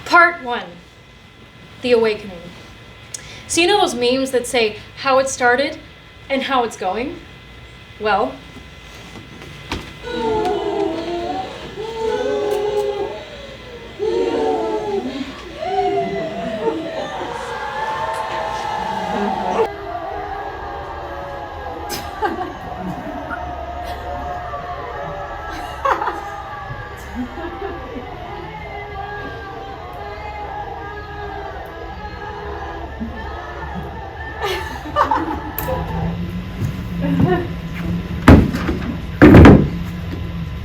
Part 1, The Awakening. So you know those memes that say how it started and how it's going? Well,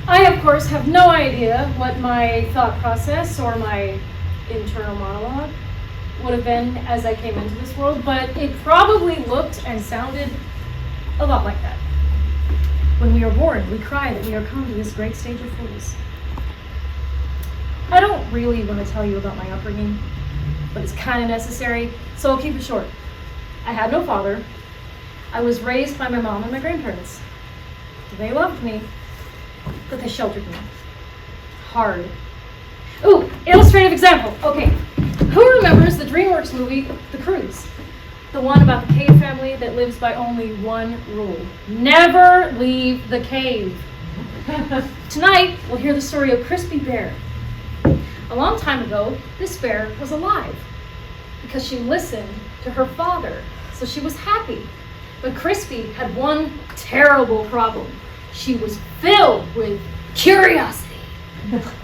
I, of course, have no idea what my thought process or my internal monologue would have been as I came into this world, but it probably looked and sounded a lot like that. When we are born, we cry that we are come to this great stage of fools. I don't really want to tell you about my upbringing, but it's kind of necessary, so I'll keep it short. I had no father. I was raised by my mom and my grandparents. They loved me, but they sheltered me. Hard. Ooh, illustrative example. Okay, who remembers the DreamWorks movie, The Cruise? The one about the cave family that lives by only one rule. Never leave the cave. Tonight, we'll hear the story of Crispy Bear. A long time ago, this bear was alive because she listened to her father, so she was happy. But Crispy had one terrible problem. She was filled with curiosity.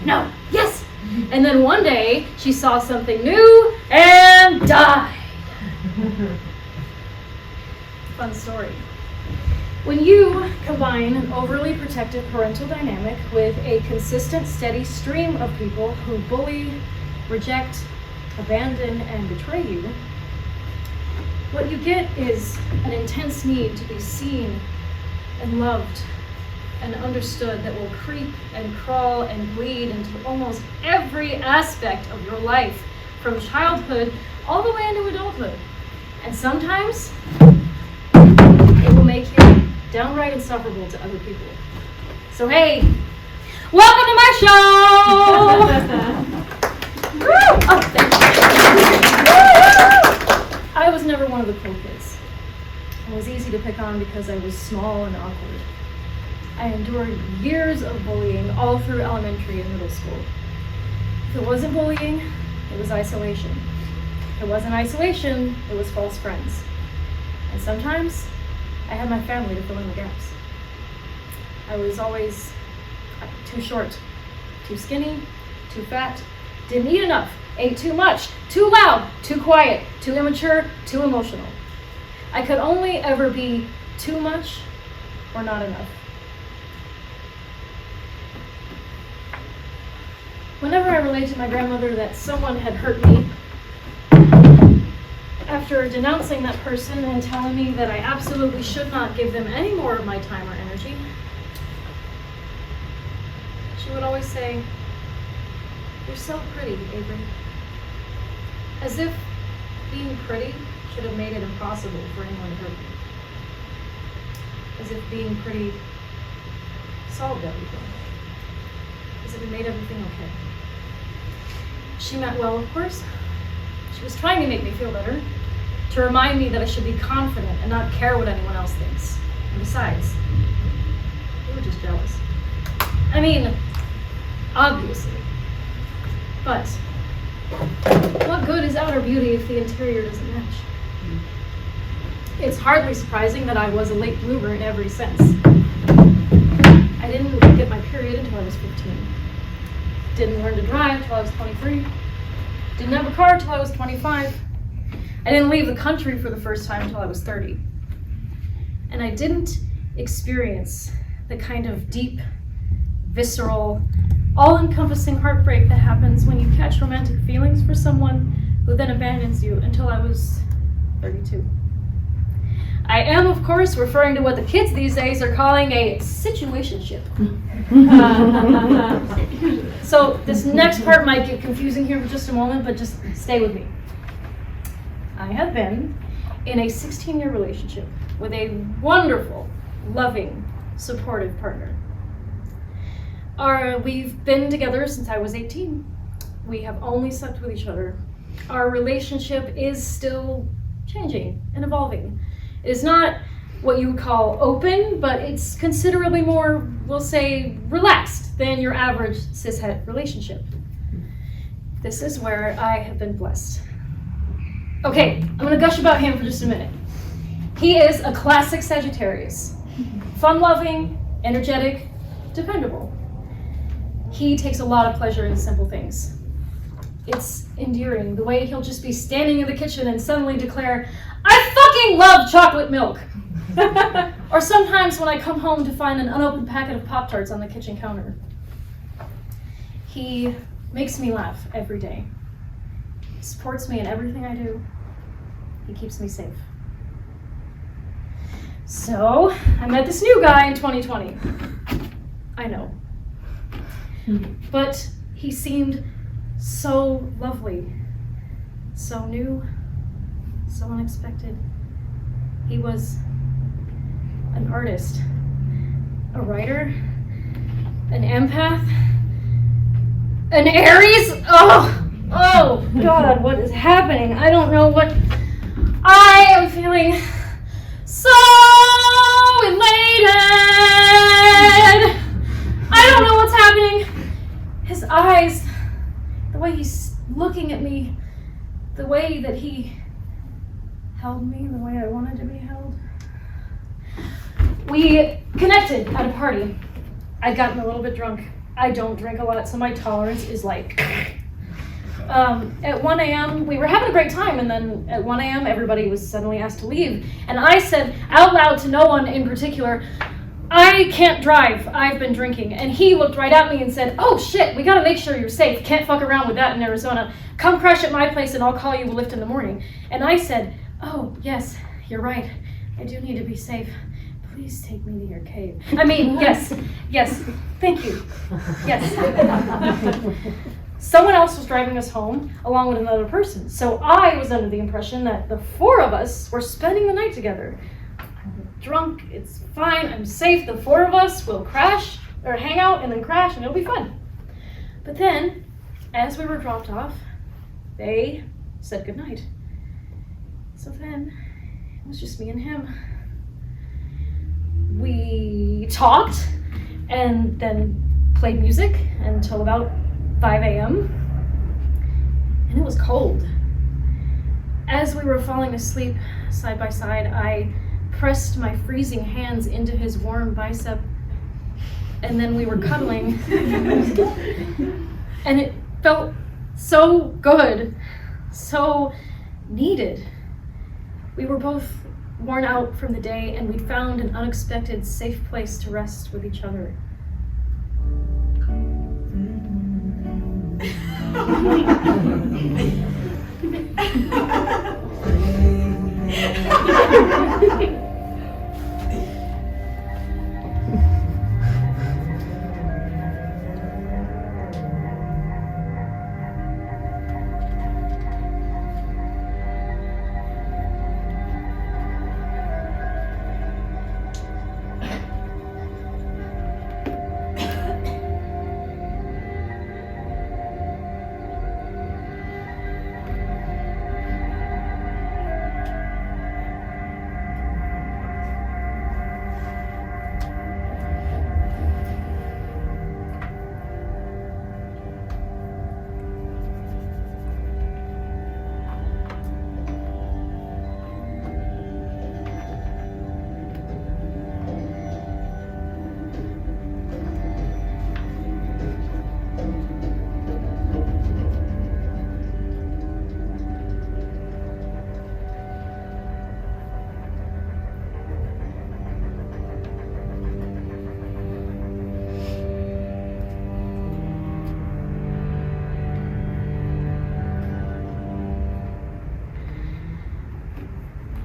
No, yes. And then one day, she saw something new and died. Fun story. When you combine an overly protective parental dynamic with a consistent, steady stream of people who bully, reject, abandon, and betray you, what you get is an intense need to be seen and loved and understood that will creep and crawl and bleed into almost every aspect of your life, from childhood all the way into adulthood. And sometimes it will make you downright insufferable to other people. So hey, welcome to my show! Woo! Oh, thank you. I was never one of the cool kids. I was easy to pick on because I was small and awkward. I endured years of bullying all through elementary and middle school. If it wasn't bullying, it was isolation. If it wasn't isolation, it was false friends. And sometimes, I had my family to fill in the gaps. I was always too short, too skinny, too fat, didn't eat enough, ate too much, too loud, too quiet, too immature, too emotional. I could only ever be too much or not enough. Whenever I related to my grandmother that someone had hurt me, after denouncing that person and telling me that I absolutely should not give them any more of my time or energy, she would always say, "You're so pretty, Avery." As if being pretty should have made it impossible for anyone to hurt me. As if being pretty solved everything. As if it made everything okay. She meant well, of course. She was trying to make me feel better, to remind me that I should be confident and not care what anyone else thinks. And besides, they were just jealous. I mean, obviously. But what good is outer beauty if the interior doesn't match? It's hardly surprising that I was a late bloomer in every sense. I didn't get my period until I was 15. Didn't learn to drive till I was 23. Didn't have a car till I was 25. I didn't leave the country for the first time until I was 30. And I didn't experience the kind of deep, visceral, all-encompassing heartbreak that happens when you catch romantic feelings for someone who then abandons you until I was 32. I am, of course, referring to what the kids these days are calling a situationship. So this next part might get confusing here for just a moment, but just stay with me. I have been in a 16-year relationship with a wonderful, loving, supportive partner. We've been together since I was 18. We have only slept with each other. Our relationship is still changing and evolving. It is not what you would call open, but it's considerably more, we'll say, relaxed than your average cishet relationship. This is where I have been blessed. Okay, I'm gonna gush about him for just a minute. He is a classic Sagittarius. Fun-loving, energetic, dependable. He takes a lot of pleasure in simple things. It's endearing, the way he'll just be standing in the kitchen and suddenly declare, "I fucking love chocolate milk!" Or sometimes when I come home to find an unopened packet of Pop-Tarts on the kitchen counter. He makes me laugh every day. He supports me in everything I do. He keeps me safe. So, I met this new guy in 2020. I know. But he seemed so lovely, so new, so unexpected. He was an artist, a writer, an empath, an Aries. Oh God, what is happening? I don't know what. I am feeling so elated. I don't know what's happening. His eyes, the way he's looking at me, the way that he held me, the way I wanted to be held. We connected at a party. I'd gotten a little bit drunk. I don't drink a lot, so my tolerance is like... At 1 a.m., we were having a great time, and then at 1 a.m., everybody was suddenly asked to leave. And I said out loud to no one in particular, "I can't drive, I've been drinking." And he looked right at me and said, "Oh shit, we gotta make sure you're safe. Can't fuck around with that in Arizona. Come crash at my place and I'll call you a lift in the morning." And I said, "Oh, yes, you're right. I do need to be safe. Please take me to your cave." I mean, yes, thank you. Yes. Someone else was driving us home along with another person. So I was under the impression that the four of us were spending the night together. I'm drunk, it's fine, I'm safe. The four of us will crash or hang out and then crash and it'll be fun. But then, as we were dropped off, they said goodnight. So then, it was just me and him. We talked and then played music until about 5 a.m. and it was cold. As we were falling asleep side by side, I pressed my freezing hands into his warm bicep, and then we were cuddling and it felt so good, so needed. We were both worn out from the day, and we'd found an unexpected safe place to rest with each other.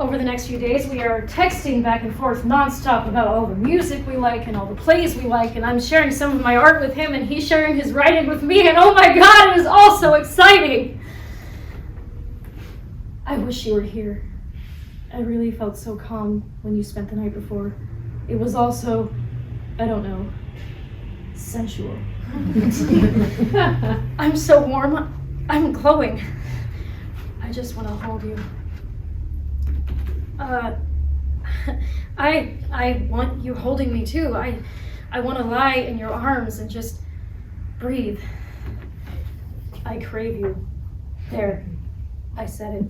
Over the next few days, we are texting back and forth nonstop about all the music we like and all the plays we like, and I'm sharing some of my art with him and he's sharing his writing with me, and oh my God, it is all so exciting! I wish you were here. I really felt so calm when you spent the night before. It was also, I don't know, sensual. I'm so warm. I'm glowing. I just want to hold you. I want you holding me too. I want to lie in your arms and just breathe. I crave you. There, I said it.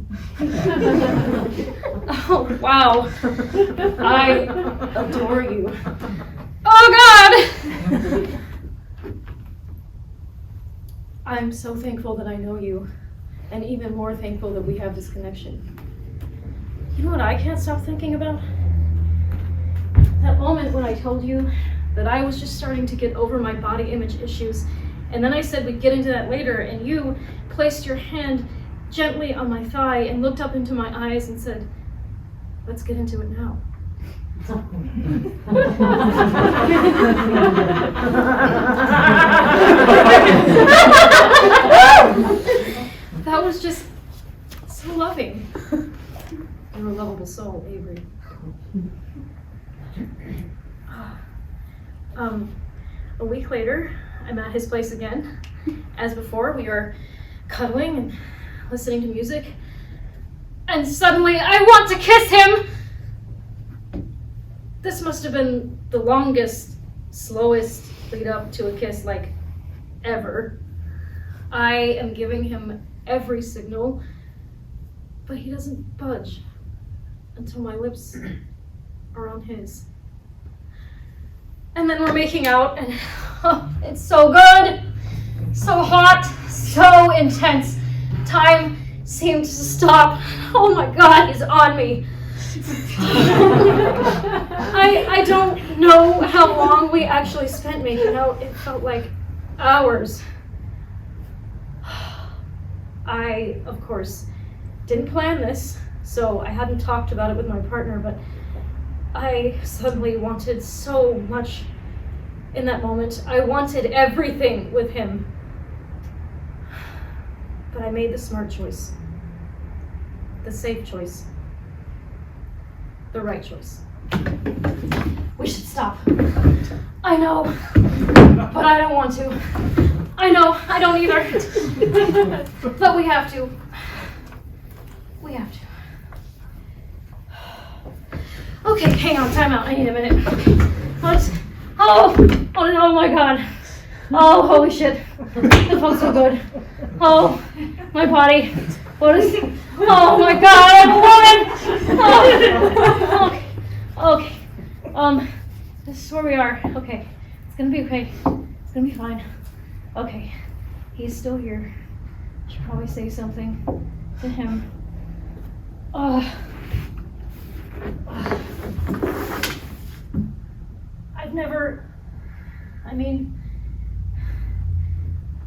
Oh, wow. I adore you. Oh, God! I'm so thankful that I know you, and even more thankful that we have this connection. You know what I can't stop thinking about? That moment when I told you that I was just starting to get over my body image issues, and then I said we'd get into that later, and you placed your hand gently on my thigh and looked up into my eyes and said, let's get into it now. That was just so loving. You're a lovable soul, Avery. A week later, I'm at his place again. As before, we are cuddling and listening to music. And suddenly, I want to kiss him! This must have been the longest, slowest lead up to a kiss, like, ever. I am giving him every signal, but he doesn't budge until my lips are on his. And then we're making out, and oh, it's so good, so hot, so intense. Time seemed to stop. Oh my God, he's on me. I don't know how long we actually spent making out. It felt like hours. I, of course, didn't plan this, so I hadn't talked about it with my partner, but I suddenly wanted so much in that moment. I wanted everything with him. But I made the smart choice. The safe choice. The right choice. We should stop. I know, but I don't want to. I know, I don't either. But we have to. We have to. Okay, hang on, time out. I need a minute. Okay, let's. Oh my God. Oh, holy shit. It felt so good. Oh, my body. What is. Oh my God, I'm a woman. Oh, okay. This is where we are. Okay, it's gonna be okay. It's gonna be fine. Okay, he's still here. I should probably say something to him.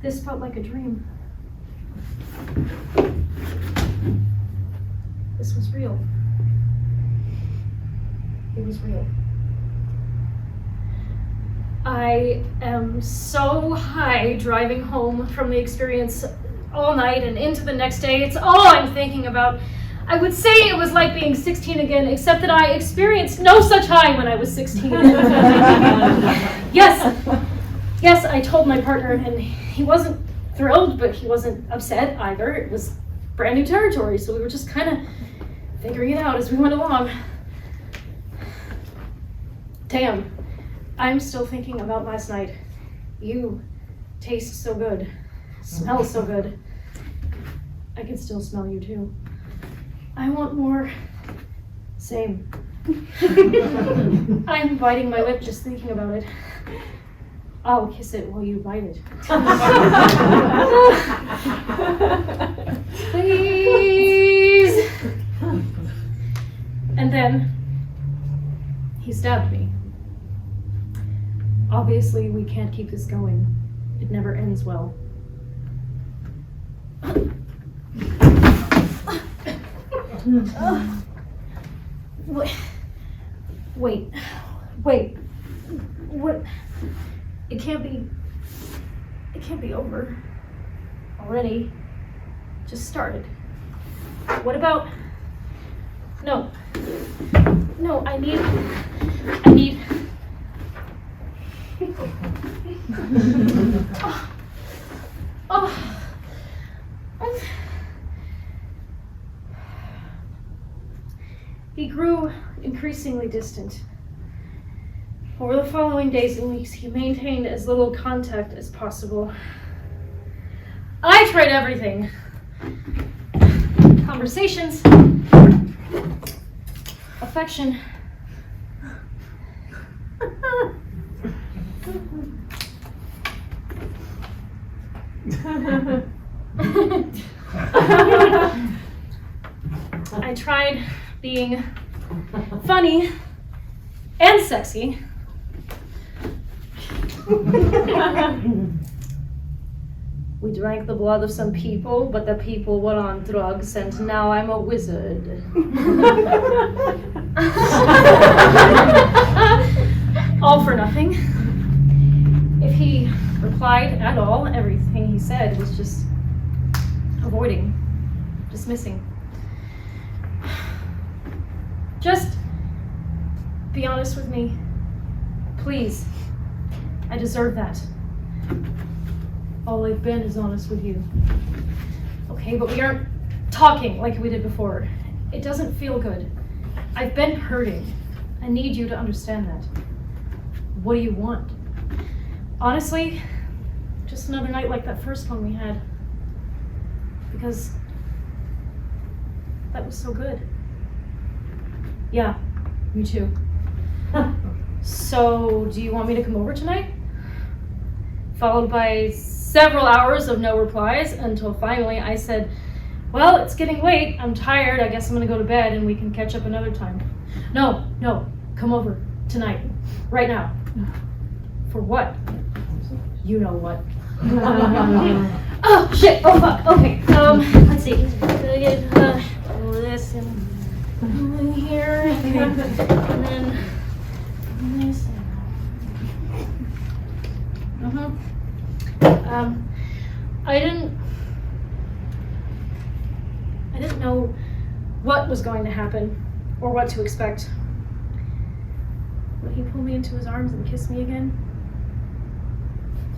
This felt like a dream. This was real. It was real. I am so high driving home from the experience all night and into the next day. It's all I'm thinking about. I would say it was like being 16 again, except that I experienced no such high when I was 16. Yes, I told my partner, and he wasn't thrilled, but he wasn't upset either. It was brand new territory, so we were just kind of figuring it out as we went along. Damn, I'm still thinking about last night. You taste so good, smell so good. I can still smell you too. I want more. Same. I'm biting my lip just thinking about it. I'll kiss it while you bite it. Please. And then he stabbed me. Obviously, we can't keep this going. It never ends well. Wait. What? It can't be over already. Just started. What about? No, I need He grew increasingly distant. Over the following days and weeks, he maintained as little contact as possible. I tried everything. Conversations, affection. I tried being funny and sexy. We drank the blood of some people, but the people were on drugs, and now I'm a wizard. All for nothing. If he replied at all, everything he said was just avoiding, dismissing. Just be honest with me, please. I deserve that. All I've been is honest with you. Okay, but we aren't talking like we did before. It doesn't feel good. I've been hurting. I need you to understand that. What do you want? Honestly, just another night like that first one we had. Because that was so good. Yeah, me too. So, do you want me to come over tonight? Followed by several hours of no replies until finally I said, well, it's getting late. I'm tired. I guess I'm going to go to bed and we can catch up another time. No, come over tonight, right now. For what? You know what. Oh, shit. Oh, fuck. Okay. Let's see. All this and here and then this. I didn't know what was going to happen or what to expect. But he pulled me into his arms and kissed me again.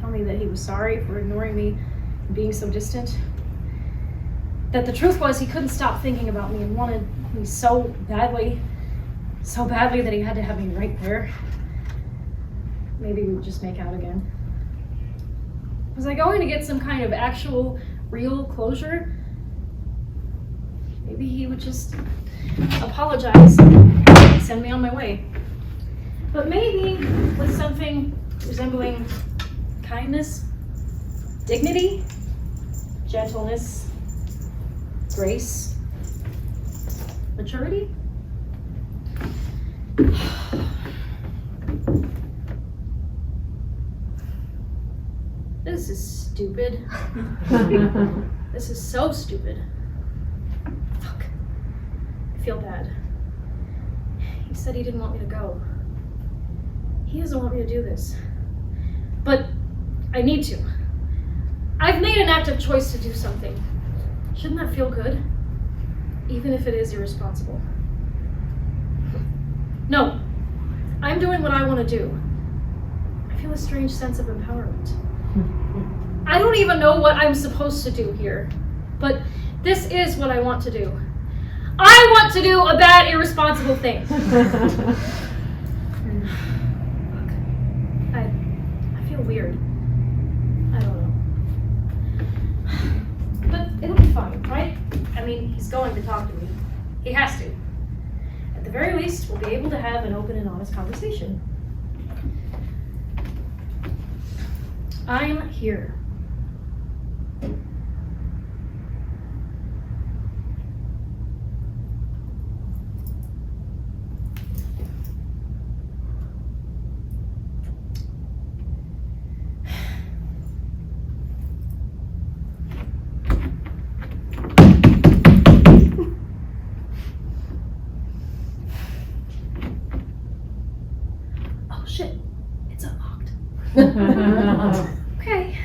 Tell me that he was sorry for ignoring me and being so distant. That the truth was he couldn't stop thinking about me and wanted me so badly that he had to have me right there. Maybe we would just make out again. Was I going to get some kind of actual, real closure? Maybe he would just apologize and send me on my way. But maybe with something resembling kindness, dignity, gentleness, grace, maturity. This is stupid. This is so stupid. Fuck. I feel bad. He said he didn't want me to go. He doesn't want me to do this. But I need to. I've made an active choice to do something. Shouldn't that feel good? Even if it is irresponsible. No. I'm doing what I want to do. I feel a strange sense of empowerment. I don't even know what I'm supposed to do here, but this is what I want to do. I want to do a bad, irresponsible thing. I feel weird. I don't know. But it'll be fine, right? I mean, he's going to talk to me. He has to. At the very least, we'll be able to have an open and honest conversation. I'm here. Oh shit, it's unlocked. Okay.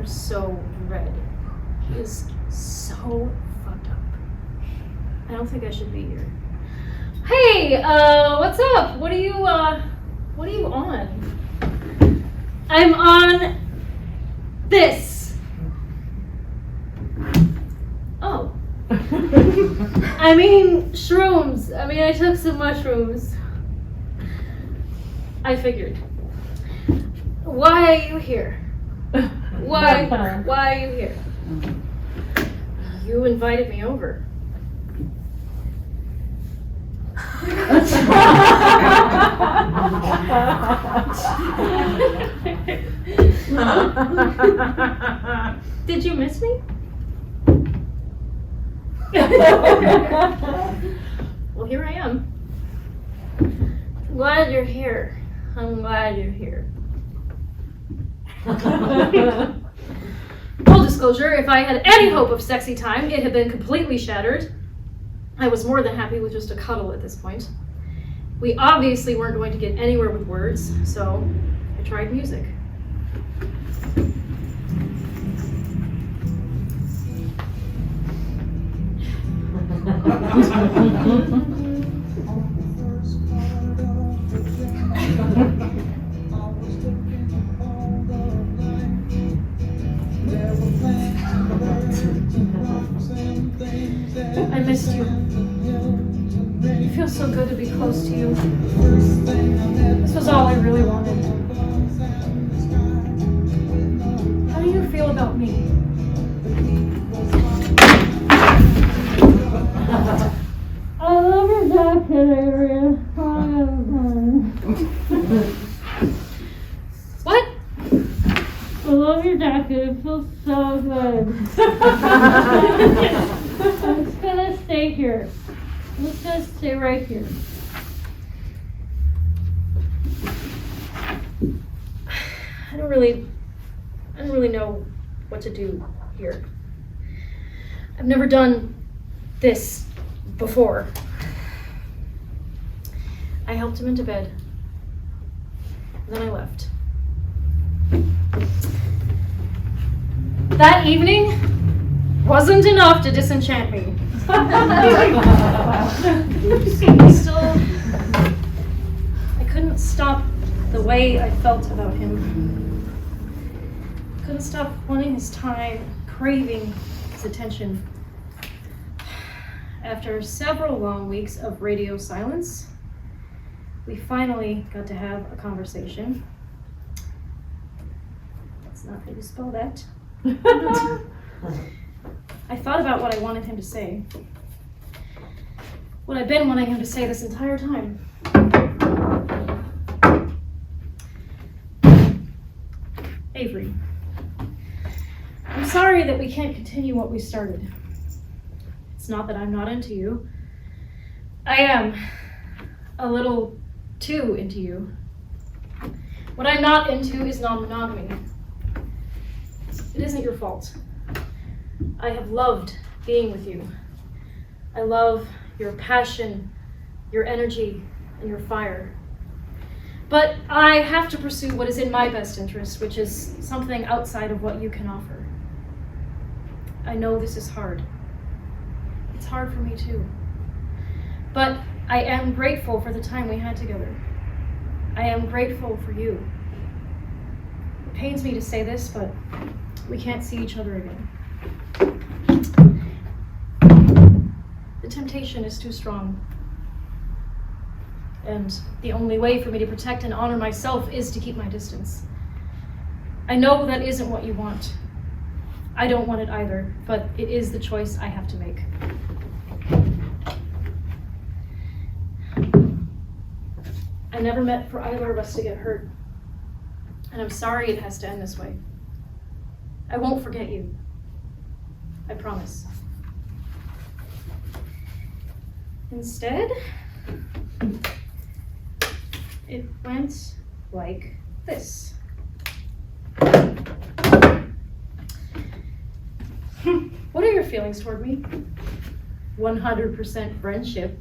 so red. He is so fucked up. I don't think I should be here. Hey, what's up? What are you on? I'm on this. Oh. I mean, shrooms. I took some mushrooms. I figured. Why are you here? Why are you here? You invited me over. Did you miss me? Well, here I am. I'm glad you're here. Full disclosure, if I had any hope of sexy time, it had been completely shattered. I was more than happy with just a cuddle at this point. We obviously weren't going to get anywhere with words, so I tried music. I missed you. It feels so good to be close to you. This was all I really wanted. How do you feel about me? I love your jacket, Ariel. What? I love your jacket. It feels so good. I'm just gonna stay here. I'm just gonna stay right here. I don't really know what to do here. I've never done this before. I helped him into bed. Then I left. That evening wasn't enough to disenchant me. I couldn't stop the way I felt about him. I couldn't stop wanting his time, craving his attention. After several long weeks of radio silence, we finally got to have a conversation. That's not how you spell that. I thought about what I wanted him to say. What I've been wanting him to say this entire time. Avery, I'm sorry that we can't continue what we started. It's not that I'm not into you. I am a little too into you. What I'm not into is non-monogamy. It isn't your fault. I have loved being with you. I love your passion, your energy, and your fire. But I have to pursue what is in my best interest, which is something outside of what you can offer. I know this is hard. It's hard for me too. But I am grateful for the time we had together. I am grateful for you. It pains me to say this, but we can't see each other again. The temptation is too strong. And the only way for me to protect and honor myself is to keep my distance. I know that isn't what you want. I don't want it either, but it is the choice I have to make. I never meant for either of us to get hurt. And I'm sorry it has to end this way. I won't forget you. I promise. Instead, it went like this. What are your feelings toward me? 100% friendship.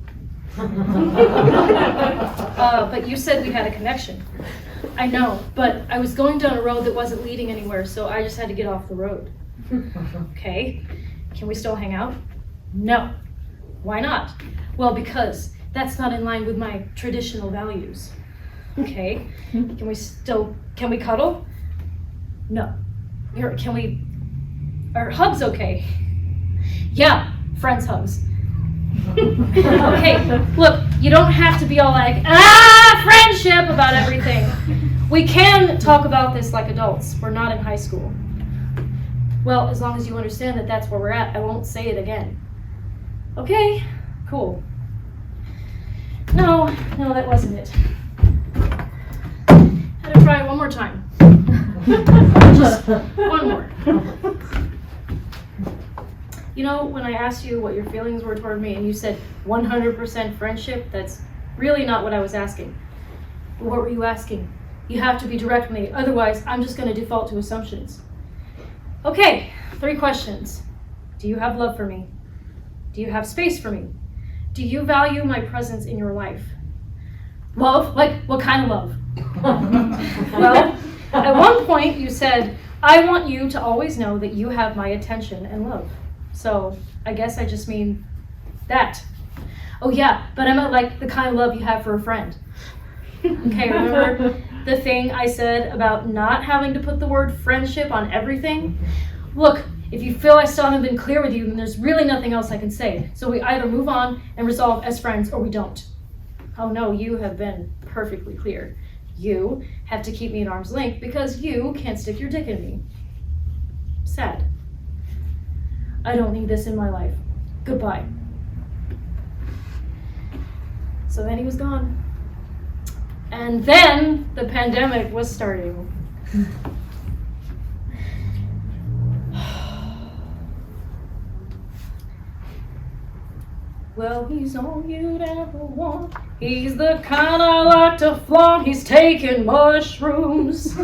But you said we had a connection. I know, but I was going down a road that wasn't leading anywhere, so I just had to get off the road. Okay, can we still hang out? No. Why not? Well, because that's not in line with my traditional values. Okay, can we cuddle? No. Are hugs okay? Yeah, friends hugs. Okay, look, you don't have to be all like, friendship about everything. We can talk about this like adults. We're not in high school. Well, as long as you understand that that's where we're at, I won't say it again. Okay, cool. No, that wasn't it. Had to try it one more time. Just one more. You know, when I asked you what your feelings were toward me and you said 100% friendship, that's really not what I was asking. But what were you asking? You have to be direct with me, otherwise I'm just going to default to assumptions. Okay, 3 questions. Do you have love for me? Do you have space for me? Do you value my presence in your life? Love? Like, what kind of love? Well, at one point you said, I want you to always know that you have my attention and love. So I guess I just mean that. Oh yeah, but I meant like the kind of love you have for a friend. Okay, remember the thing I said about not having to put the word friendship on everything? Look, if you feel I still haven't been clear with you, then there's really nothing else I can say. So we either move on and resolve as friends or we don't. Oh no, you have been perfectly clear. You have to keep me at arm's length because you can't stick your dick in me. Sad. I don't need this in my life. Goodbye. So then he was gone. And then the pandemic was starting. Well, he's all you'd ever want. He's the kind I like to flaunt. He's taking mushrooms.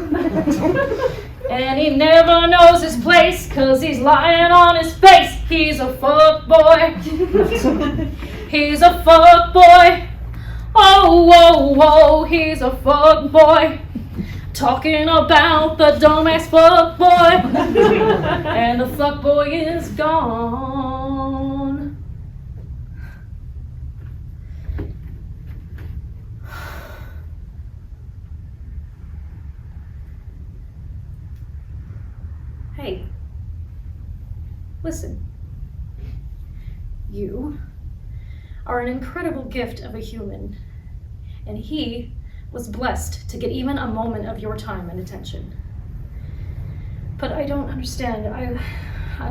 And he never knows his place, 'cause he's lying on his face. He's a fuck boy. He's a fuck boy. Oh, whoa, whoa, he's a fuck boy. Talking about the dumbass fuck boy. And the fuck boy is gone. Hey, listen. You are an incredible gift of a human, and he was blessed to get even a moment of your time and attention. But I don't understand. I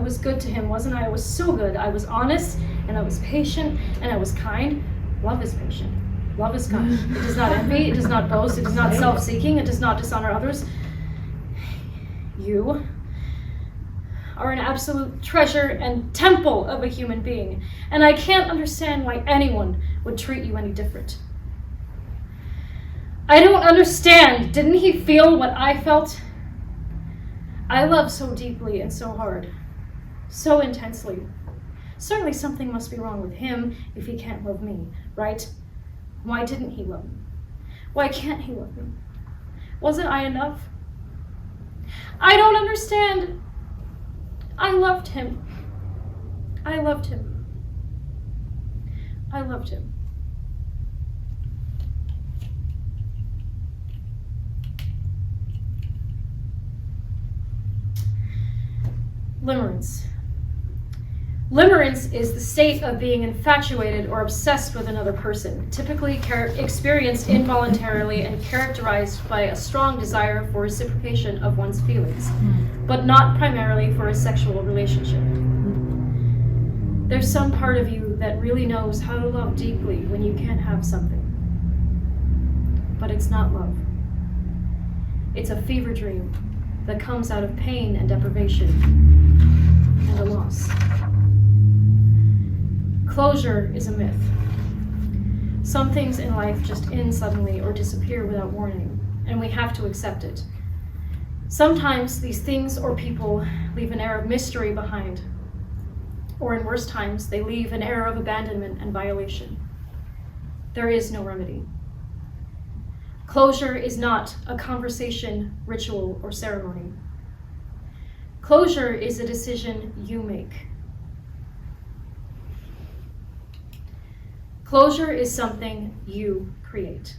was good to him, wasn't I? I was so good. I was honest, and I was patient, and I was kind. Love is patient. Love is kind. It does not envy, it does not boast, it is not self-seeking, it does not dishonor others. You are an absolute treasure and temple of a human being, and I can't understand why anyone would treat you any different. I don't understand. Didn't he feel what I felt? I love so deeply and so hard, so intensely. Certainly something must be wrong with him if he can't love me, right? Why didn't he love me? Why can't he love me? Wasn't I enough? I don't understand. I loved him. I loved him. I loved him. Limerence. Limerence is the state of being infatuated or obsessed with another person, typically experienced involuntarily and characterized by a strong desire for reciprocation of one's feelings, but not primarily for a sexual relationship. There's some part of you that really knows how to love deeply when you can't have something. But it's not love. It's a fever dream that comes out of pain and deprivation and a loss. Closure is a myth. Some things in life just end suddenly or disappear without warning, and we have to accept it. Sometimes these things or people leave an air of mystery behind, or in worse times, they leave an air of abandonment and violation. There is no remedy. Closure is not a conversation, ritual, or ceremony. Closure is a decision you make. Closure is something you create.